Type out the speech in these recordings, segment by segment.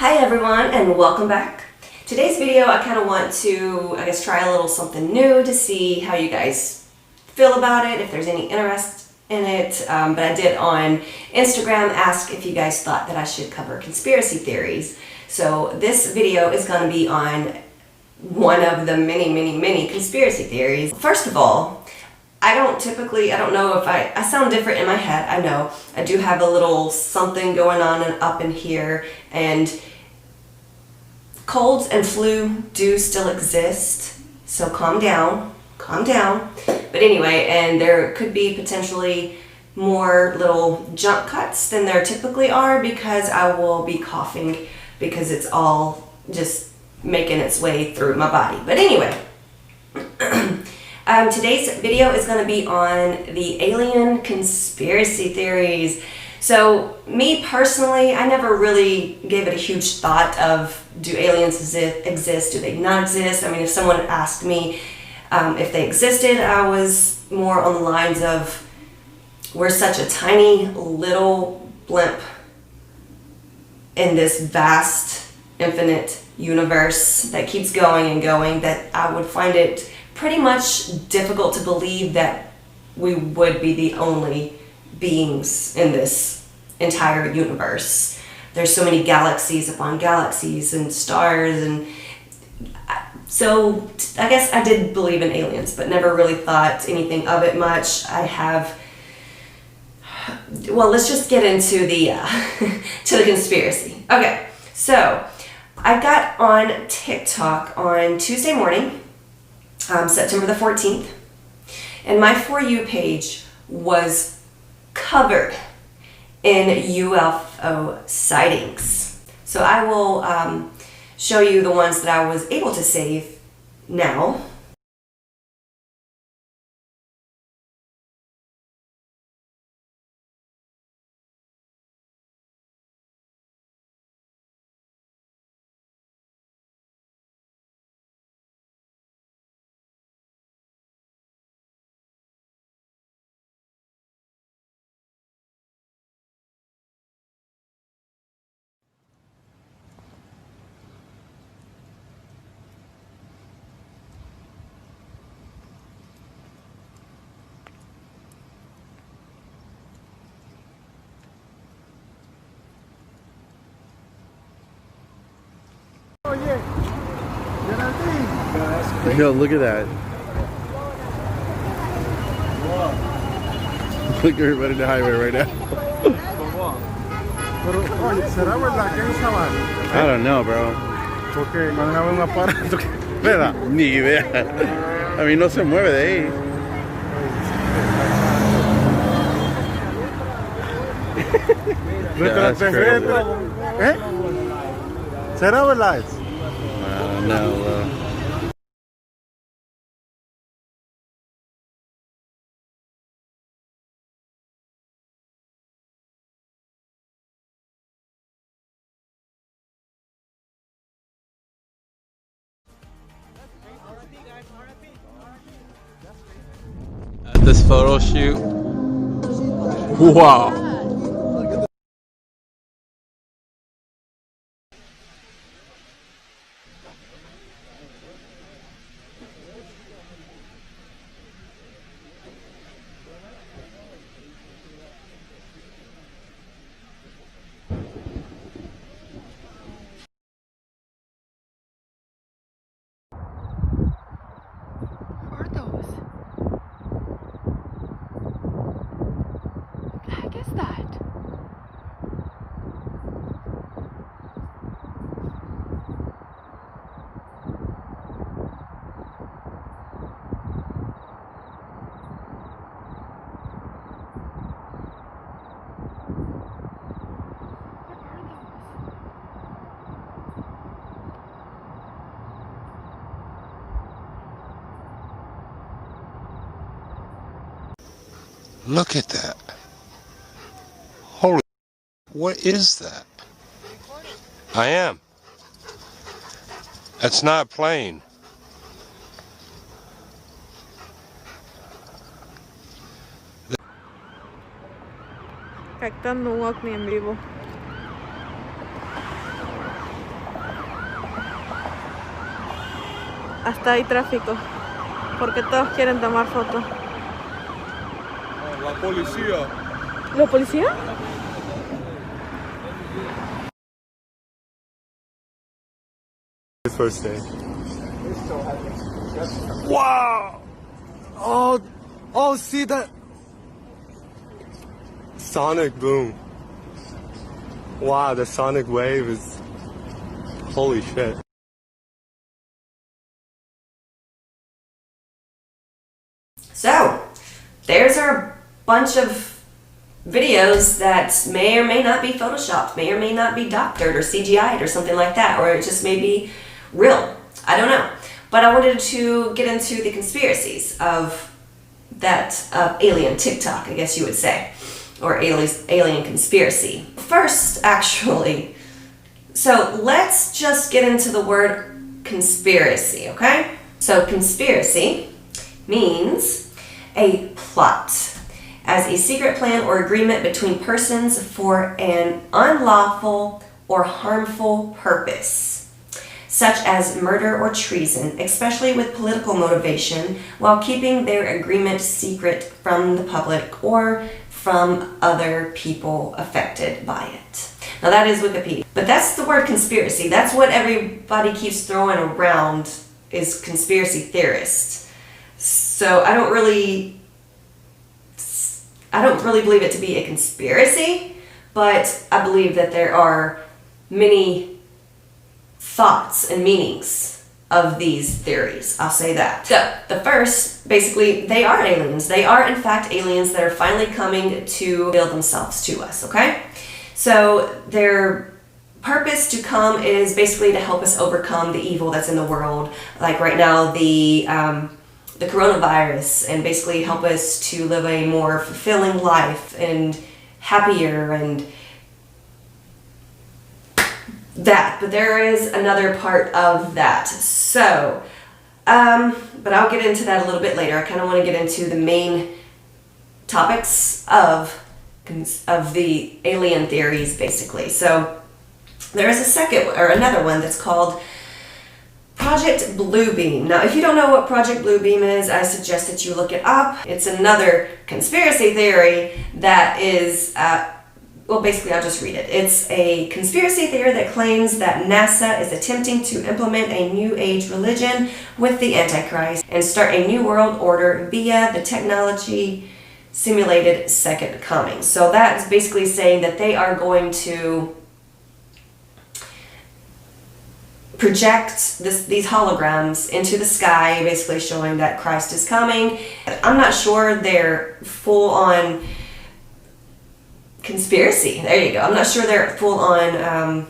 Hi everyone and welcome back. Today's video I kind of want to, try a little something new to see how you guys feel about it, if there's any interest in it. But I did on Instagram ask if you guys thought that I should cover conspiracy theories. So this video is going to be on one of the many conspiracy theories. First of all, I don't know if I sound different in my head. I know I do have a little something going on and up in here, and colds and flu do still exist, so calm down. But anyway, and there could be potentially more little jump cuts than there typically are because I will be coughing because it's all just making its way through my body. But anyway, today's video is going to be on the alien conspiracy theories. So me personally, I never really gave it a huge thought of, do aliens exist, do they not exist? I mean, if someone had asked me if they existed, I was more on the lines of, we're such a tiny little blimp in this vast, infinite universe that keeps going and going, that I would find it pretty much difficult to believe that we would be the only beings in this entire universe. There's so many galaxies upon galaxies and stars, and so I guess I did believe in aliens, but never really thought anything of it much. Well, let's just get into the to the conspiracy. Okay, so I got on TikTok on Tuesday morning, September the 14th, and my For You page was covered in UFO sightings. So I will show you the ones that I was able to save now. Yo, look at that. Look at everybody in the highway right now. I don't know, bro. Porque cuando una vez un aparato que... ¿Verdad? Ni idea. A mí no se mueve de ahí. Nuestra terrestre. ¿Eh? ¿Será verdad? No. At this photo shoot. Wow. Look at that. Holy, what is that? I am. That's not a plane. Captando un ovni en vivo. hasta hay tráfico, porque todos quieren tomar fotos. La policía. ¿La policía? First day. Wow! Oh, see that? Sonic boom. Wow, the sonic wave is, holy shit. So, there's our bunch of videos that may or may not be photoshopped, may or may not be doctored or CGI'd or something like that, or it just may be real. I don't know. But I wanted to get into the conspiracies of that alien TikTok, I guess you would say, or alien conspiracy. First, actually, so let's just get into the word conspiracy, okay? So conspiracy means a plot, as a secret plan or agreement between persons for an unlawful or harmful purpose, such as murder or treason, especially with political motivation, while keeping their agreement secret from the public or from other people affected by it. Now that is Wikipedia, but that's the word conspiracy. That's what everybody keeps throwing around, is conspiracy theorists. So I don't really believe it to be a conspiracy, but I believe that there are many thoughts and meanings of these theories. I'll say that. So the first, basically, they are aliens. They are in fact aliens that are finally coming to reveal themselves to us, okay? So their purpose to come is basically to help us overcome the evil that's in the world. Like right now, the coronavirus, and basically help us to live a more fulfilling life and happier and that. But there is another part of that. So, but I'll get into that a little bit later. I kind of want to get into the main topics of the alien theories, basically. So there is a second or another one that's called Project Bluebeam. Now, if you don't know what Project Bluebeam is, I suggest that you look it up. It's another conspiracy theory that is, well, basically, I'll just read it. It's a conspiracy theory that claims that NASA is attempting to implement a new age religion with the Antichrist and start a new world order via the technology simulated second coming. So that's basically saying that they are going to project these holograms into the sky, basically showing that Christ is coming. I'm not sure they're full on conspiracy. There you go. I'm not sure they're full on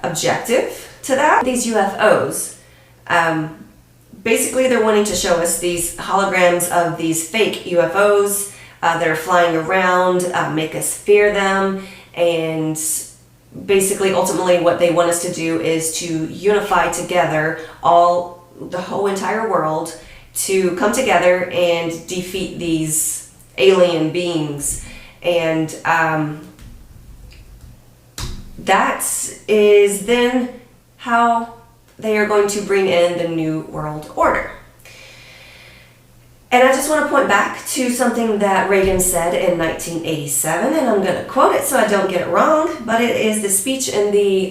objective to that. These UFOs, basically they're wanting to show us these holograms of these fake UFOs that are flying around, make us fear them, and basically, ultimately, what they want us to do is to unify together the whole entire world to come together and defeat these alien beings. And that is then how they are going to bring in the New World Order. And I just want to point back to something that Reagan said in 1987, and I'm going to quote it so I don't get it wrong, but it is the speech in the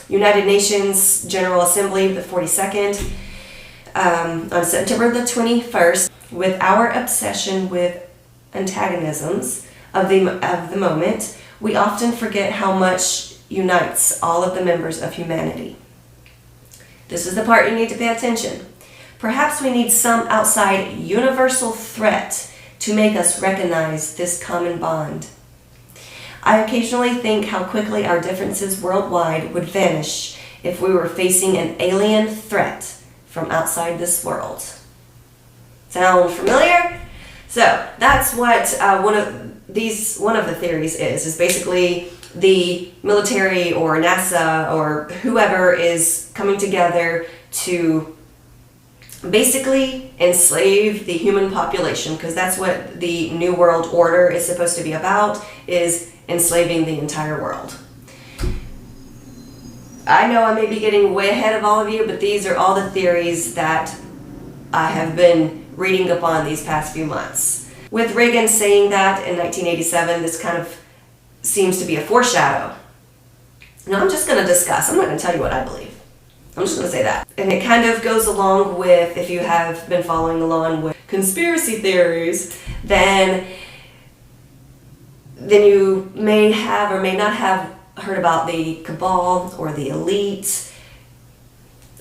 United Nations General Assembly, the 42nd, on September the 21st. With our obsession with antagonisms of the moment, we often forget how much unites all of the members of humanity. This is the part you need to pay attention. Perhaps we need some outside universal threat to make us recognize this common bond. I occasionally think how quickly our differences worldwide would vanish if we were facing an alien threat from outside this world. Sound familiar? So that's what one of the theories is basically the military or NASA or whoever is coming together to basically enslave the human population, because that's what the New World Order is supposed to be about, is enslaving the entire world. I know I may be getting way ahead of all of you, but these are all the theories that I have been reading up on these past few months. With Reagan saying that in 1987, this kind of seems to be a foreshadow. Now I'm just going to discuss. I'm not going to tell you what I believe. I'm just going to say that. And it kind of goes along with, if you have been following along with conspiracy theories, then you may have or may not have heard about the cabal or the elite.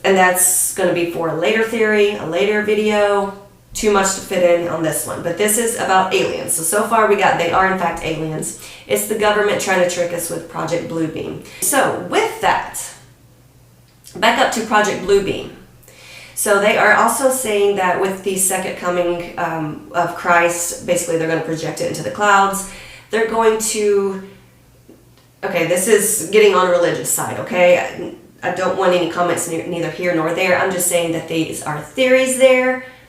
And that's going to be for a later theory, a later video. Too much to fit in on this one. But this is about aliens. So far we got they are in fact aliens. It's the government trying to trick us with Project Bluebeam. So with that, back up to Project Bluebeam. So they are also saying that with the second coming of Christ, basically they're going to project it into the clouds. They're going to, okay, this is getting on a religious side, okay? I don't want any comments neither here nor there. I'm just saying that these are theories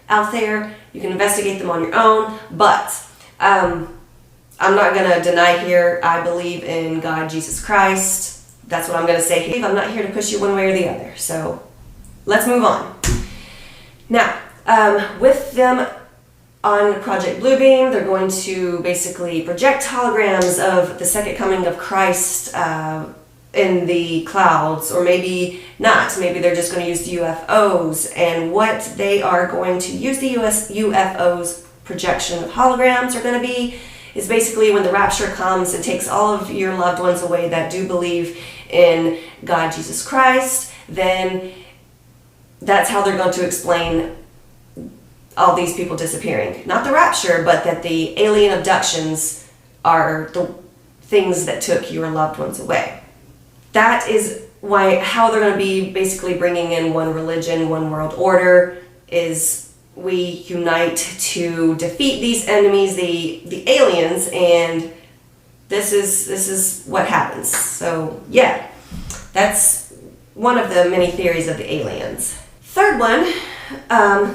out there. You can investigate them on your own, but I'm not going to deny here I believe in God, Jesus Christ. That's what I'm going to say here. I'm not here to push you one way or the other. So let's move on. Now, with them on Project Bluebeam, they're going to basically project holograms of the second coming of Christ in the clouds, or maybe not. Maybe they're just going to use UFOs, and what they are going to use the UFOs projection of holograms are going to be is basically when the rapture comes and takes all of your loved ones away that do believe in God, Jesus Christ, then that's how they're going to explain all these people disappearing. Not the rapture, but that the alien abductions are the things that took your loved ones away. That is how they're going to be basically bringing in one religion, one world order, is we unite to defeat these enemies, the aliens, and this is what happens. So yeah, that's one of the many theories of the aliens. Third one,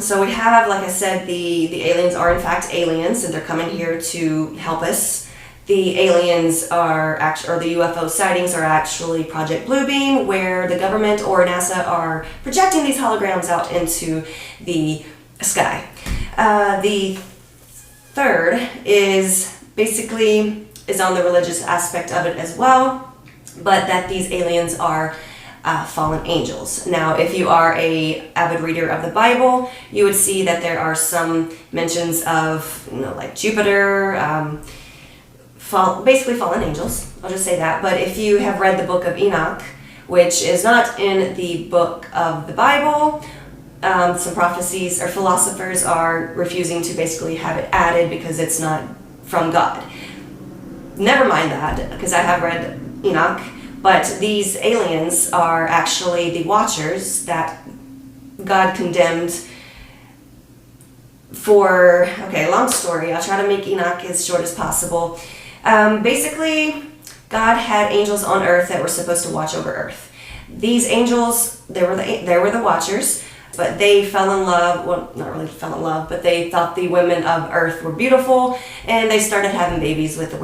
so we have, like I said, the aliens are in fact aliens, and they're coming here to help us. The aliens are or the UFO sightings are actually Project Bluebeam, where the government or NASA are projecting these holograms out into the sky. The third is basically on the religious aspect of it as well, but that these aliens are fallen angels. Now, if you are an avid reader of the Bible, you would see that there are some mentions of, like Jupiter, basically fallen angels. I'll just say that. But if you have read the book of Enoch, which is not in the book of the Bible, some prophecies or philosophers are refusing to basically have it added because it's not from God. Never mind that, because I have read Enoch. But these aliens are actually the Watchers that God condemned for, okay, long story. I'll try to make Enoch as short as possible. Basically, God had angels on earth that were supposed to watch over earth. These angels, they were the Watchers, but they fell in love, well, not really fell in love, but they thought the women of earth were beautiful, and they started having babies with the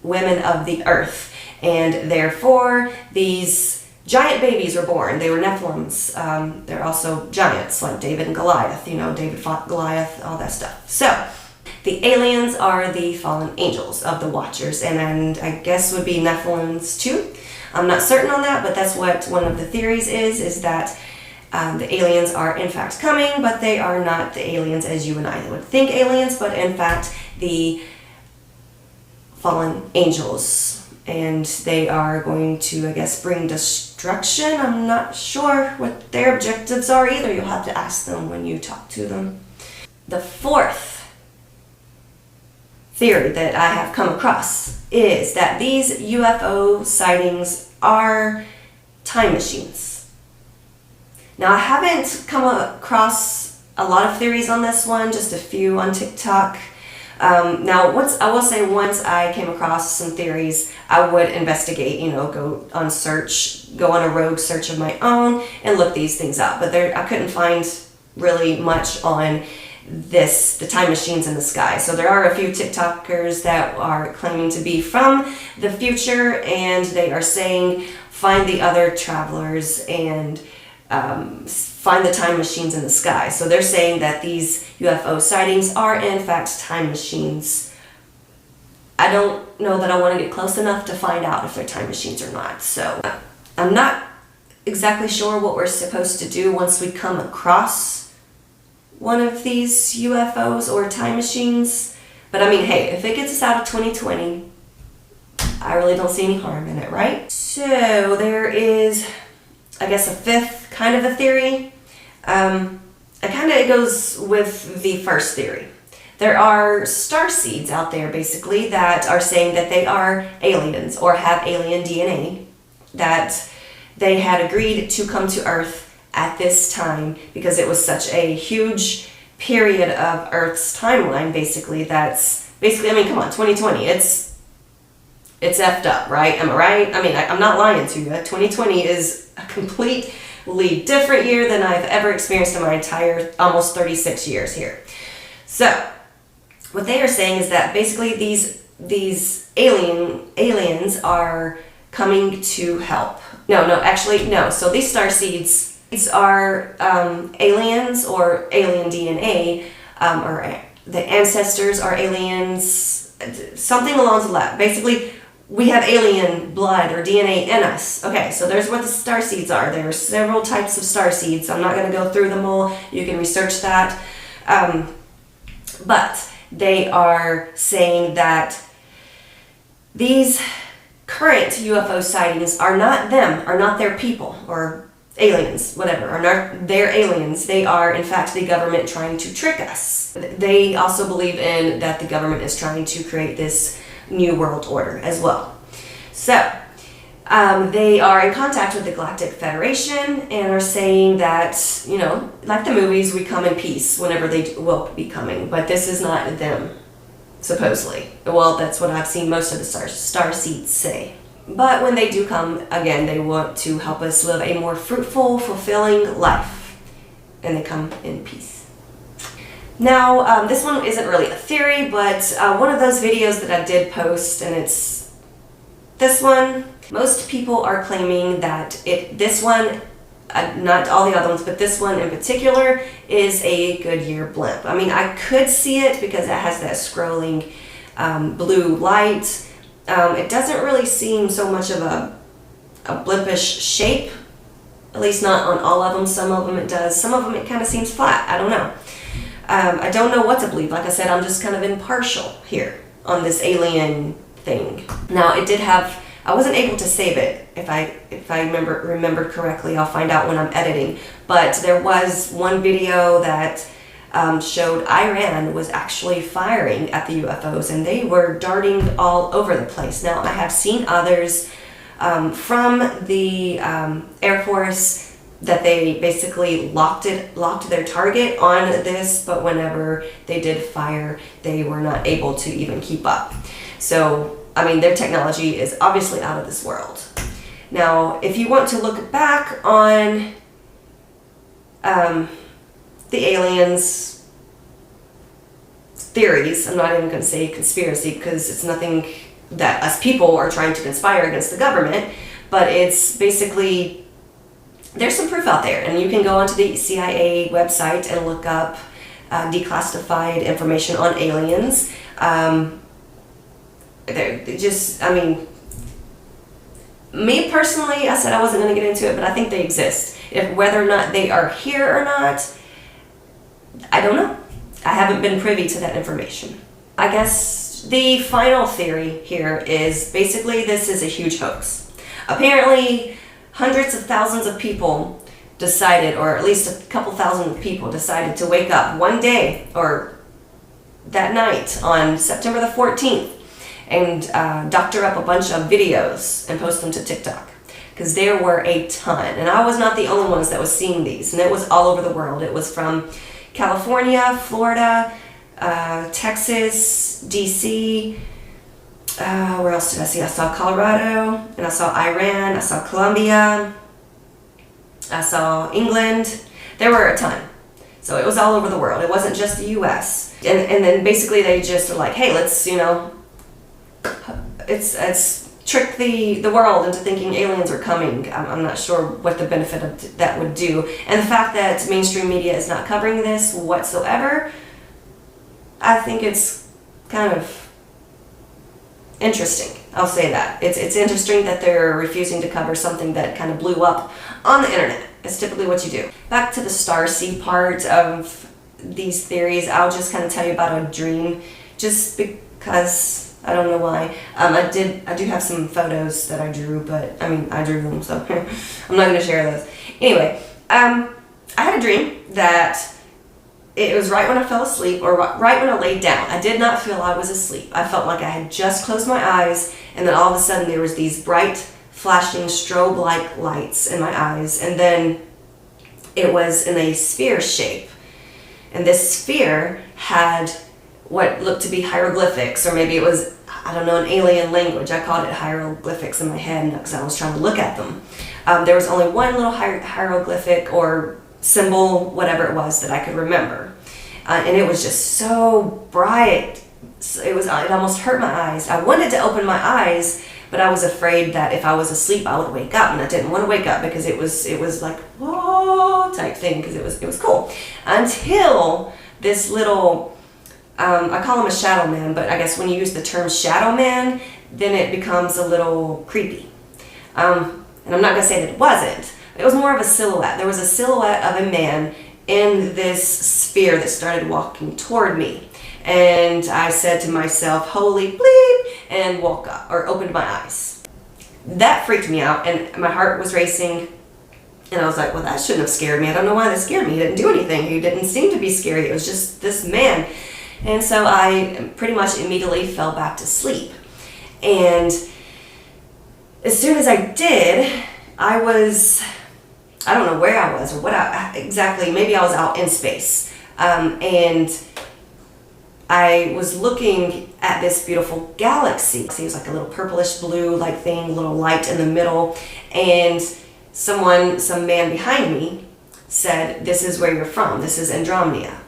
women of the earth. And therefore, these giant babies were born. They were Nephilims. They're also giants, like David and Goliath. David fought Goliath, all that stuff. So, the aliens are the fallen angels of the Watchers, and I guess would be Nephilims too. I'm not certain on that, but that's what one of the theories is that the aliens are in fact coming, but they are not the aliens as you and I would think aliens, but in fact the fallen angels. And they are going to, I guess, bring destruction. I'm not sure what their objectives are either. You'll have to ask them when you talk to them. The fourth theory that I have come across is that these UFO sightings are time machines. Now, I haven't come across a lot of theories on this one, just a few on TikTok. Now, I will say once I came across some theories, I would investigate, go on a rogue search of my own and look these things up. But I couldn't find really much on the time machines in the sky. So there are a few TikTokers that are claiming to be from the future, and they are saying find the other travelers and find the time machines in the sky. So they're saying that these UFO sightings are in fact time machines. I don't know that I want to get close enough to find out if they're time machines or not. So I'm not exactly sure what we're supposed to do once we come across one of these UFOs or time machines. But I mean, hey, if it gets us out of 2020, I really don't see any harm in it, right? So there is, I guess, a fifth kind of a theory. It goes with the first theory. There are starseeds out there, basically, that are saying that they are aliens or have alien DNA, that they had agreed to come to Earth at this time because it was such a huge period of Earth's timeline, basically, I mean, come on, 2020, it's effed up, right? Am I right? I mean, I'm not lying to you. 2020 is a completely different year than I've ever experienced in my entire almost 36 years here. So, what they are saying is that basically these aliens are coming to help. No. So these starseeds, these are aliens or alien DNA, or the ancestors are aliens, something along the line. Basically, we have alien blood or DNA in us. Okay, so there's what the starseeds are. There are several types of starseeds. I'm not going to go through them all. You can research that. But they are saying that these current UFO sightings are not them, are not their people, or aliens, whatever, are not their aliens. They are, in fact, the government trying to trick us. They also believe in that the government is trying to create this new world order as well. So, they are in contact with the Galactic Federation and are saying that, like the movies, we come in peace whenever they will be coming, but this is not them, supposedly. Well, that's what I've seen most of the starseeds say. But when they do come, again, they want to help us live a more fruitful, fulfilling life, and they come in peace. Now, this one isn't really a theory, but one of those videos that I did post, and it's this one. Most people are claiming that this one, not all the other ones, but this one in particular, is a Goodyear blimp. I mean, I could see it because it has that scrolling blue light. It doesn't really seem so much of a blimpish shape, at least not on all of them. Some of them it does. Some of them it kind of seems flat. I don't know. I don't know what to believe. Like I said, I'm just kind of impartial here on this alien thing. Now, it did have, I wasn't able to save it. If I remembered correctly, I'll find out when I'm editing. But there was one video that showed Iran was actually firing at the UFOs, and they were darting all over the place. Now, I have seen others from the Air Force that they basically locked their target on this, but whenever they did fire, they were not able to even keep up. So, I mean, their technology is obviously out of this world. Now, if you want to look back on the aliens theories, I'm not even going to say conspiracy because it's nothing that us people are trying to conspire against the government, but it's basically, there's some proof out there, and you can go onto the CIA website and look up declassified information on aliens. Me personally, I said I wasn't going to get into it, but I think they exist. Whether or not they are here or not, I don't know. I haven't been privy to that information. I guess the final theory here is basically this is a huge hoax. Apparently, hundreds of thousands of people decided, or at least a couple thousand people decided to wake up one day or that night on September the 14th and doctor up a bunch of videos and post them to TikTok. Because there were a ton. And I was not the only ones that was seeing these. And it was all over the world. It was from California, Florida, Texas, DC. Where else did I see? I saw Colorado, and I saw Iran, I saw Colombia, I saw England. There were a ton. So it was all over the world. It wasn't just the US. And then basically they just were like, hey, let's, it's trick the world into thinking aliens are coming. I'm not sure what the benefit of that would do. And the fact that mainstream media is not covering this whatsoever, I think it's kind of interesting. I'll say that. It's interesting that they're refusing to cover something that kind of blew up on the internet. It's typically what you do. Back to the starseed part of these theories, I'll just kind of tell you about a dream, just because I don't know why. I do have some photos that I drew, but I drew them, so I'm not going to share those. Anyway, I had a dream that it was right when I fell asleep, or right when I laid down. I did not feel I was asleep. I felt like I had just closed my eyes, and then all of a sudden there was these bright, flashing strobe-like lights in my eyes, and then it was in a sphere shape. And this sphere had what looked to be hieroglyphics, or maybe it was, I don't know, an alien language. I called it hieroglyphics in my head because I was trying to look at them. There was only one little hieroglyphic or symbol, whatever it was, that I could remember. And it was just so bright. It almost hurt my eyes. I wanted to open my eyes, but I was afraid that if I was asleep, I would wake up, and I didn't want to wake up because it was like, whoa, type thing, because it was cool. Until this little, I call him a shadow man, but I guess when you use the term shadow man, then it becomes a little creepy. And I'm not going to say that it wasn't. It was more of a silhouette. There was a silhouette of a man in this sphere that started walking toward me. And I said to myself, holy bleep, and woke up, or opened my eyes. That freaked me out, and my heart was racing. And I was like, well, that shouldn't have scared me. I don't know why that scared me. He didn't do anything. He didn't seem to be scary. It was just this man. And so I pretty much immediately fell back to sleep. And as soon as I did, I don't know where I was or what exactly. Maybe I was out in space. And I was looking at this beautiful galaxy. It was like a little purplish blue like thing, little light in the middle. And some man behind me said, this is where you're from. This is Andromeda.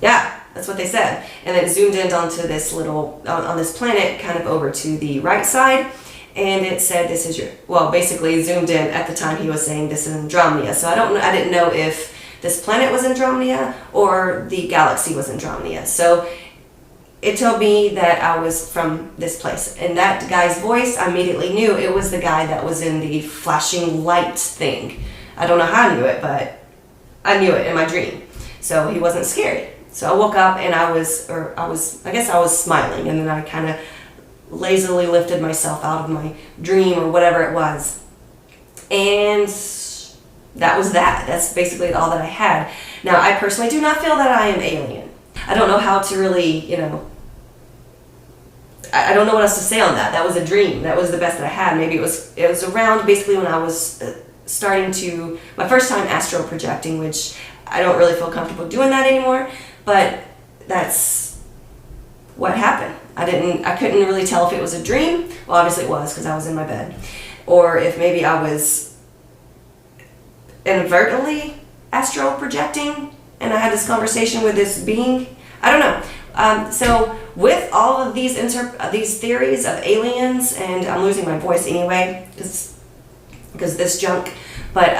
Yeah, that's what they said. And then it zoomed in onto this little, on this planet, kind of over to the right side. And it said, this is your, well, basically zoomed in at the time he was saying this is Andromeda. So I didn't know if this planet was Andromeda or the galaxy was Andromeda. So it told me that I was from this place. And that guy's voice, I immediately knew it was the guy that was in the flashing light thing. I don't know how I knew it, but I knew it in my dream. So he wasn't scary. So I woke up and I guess I was smiling, and then I kind of lazily lifted myself out of my dream or whatever it was. And that was that. That's basically all that I had. Now, I personally do not feel that I am alien. I don't know how to really, I don't know what else to say on that. That was a dream. That was the best that I had. Maybe it was around basically when I was starting to, my first time astral projecting, which I don't really feel comfortable doing that anymore, but that's what happened. I couldn't really tell if it was a dream. Well, obviously it was, because I was in my bed. Or if maybe I was inadvertently astral projecting and I had this conversation with this being. I don't know. So with all of these theories of aliens, and I'm losing my voice anyway because this junk, but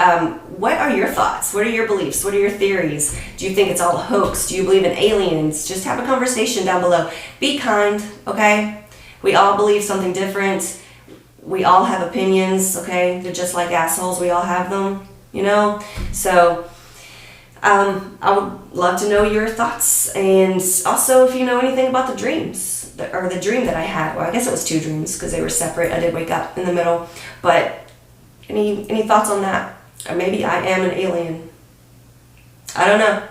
what are your thoughts? What are your beliefs? What are your theories? Do you think it's all a hoax? Do you believe in aliens? Just have a conversation down below. Be kind, okay? We all believe something different. We all have opinions, okay? They're just like assholes. We all have them, So I would love to know your thoughts, and also if you know anything about the dreams, or the dream that I had. Well, I guess it was 2 dreams because they were separate. I did wake up in the middle, but any thoughts on that? Or maybe I am an alien. I don't know.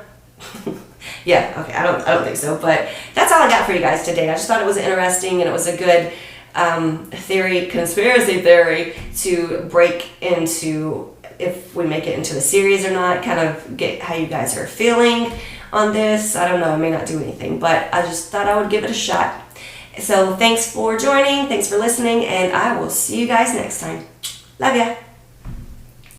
Yeah, okay, I don't think so, but that's all I got for you guys today. I just thought it was interesting, and it was a good conspiracy theory to break into, if we make it into a series or not, kind of get how you guys are feeling on this. I don't know, I may not do anything, but I just thought I would give it a shot. So thanks for joining, thanks for listening, and I will see you guys next time. Love ya.